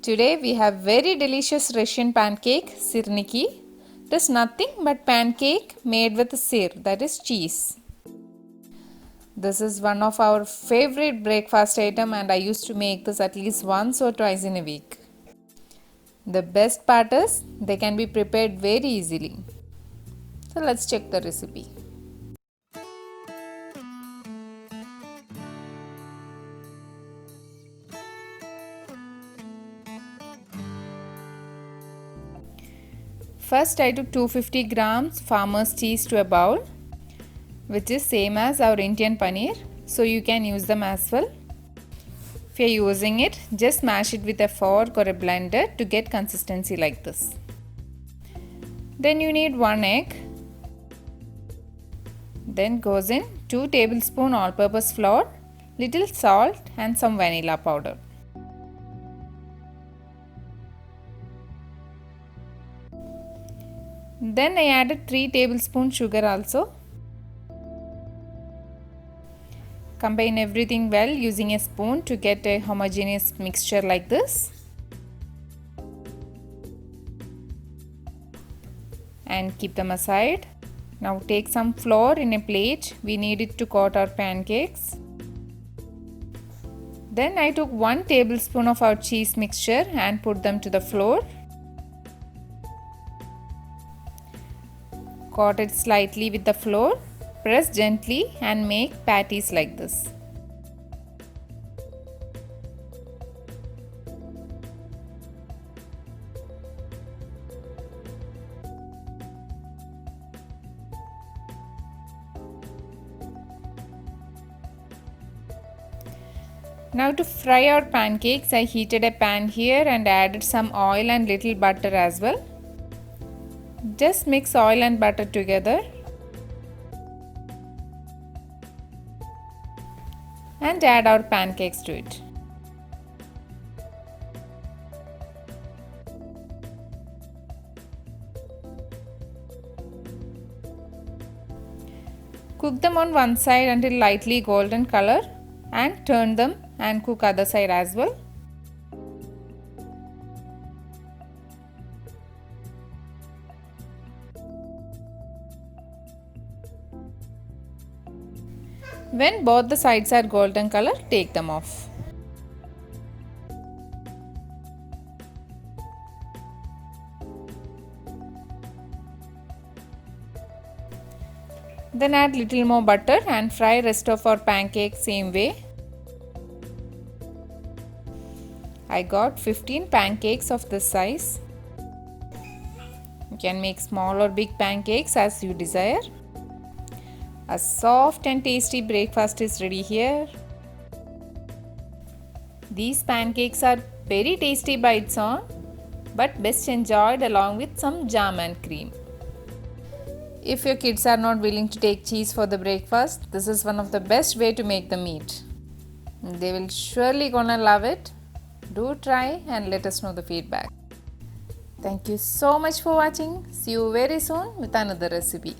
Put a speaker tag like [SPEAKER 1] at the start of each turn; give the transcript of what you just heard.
[SPEAKER 1] Today we have very delicious Russian pancake, sirniki. It is nothing but pancake made with sir, that is cheese. This is one of our favorite breakfast item and I used to make this at least once or twice in a week. The best part is they can be prepared very easily. So let's check the recipe. First I took 250 grams farmer's cheese to a bowl, which is same as our Indian paneer, so you can use them as well. If you are using it, just mash it with a fork or a blender to get consistency like this. Then you need 1 egg. Then goes in 2 tablespoons all-purpose flour, little salt and some vanilla powder. Then I added 3 tablespoons sugar also. Combine everything well using a spoon to get a homogeneous mixture like this. And keep them aside. Now take some flour in a plate. We need it to coat our pancakes. Then I took 1 tablespoon of our cheese mixture and put them to the flour. Coat it slightly with the flour. Press gently and make patties like this. Now to fry our pancakes, I heated a pan here and added some oil and little butter as well. Just mix oil and butter together and add our pancakes to it. Cook them on one side until lightly golden color and turn them and cook other side as well. When both the sides are golden color, take them off. Then add little more butter and fry rest of our pancakes same way. I got 15 pancakes of this size. You can make small or big pancakes as you desire. A soft and tasty breakfast is ready here. These pancakes are very tasty by its own, but best enjoyed along with some jam and cream. If your kids are not willing to take cheese for the breakfast, this is one of the best way to make them eat. They will surely gonna love it. Do try and let us know the feedback. Thank you so much for watching. See you very soon with another recipe.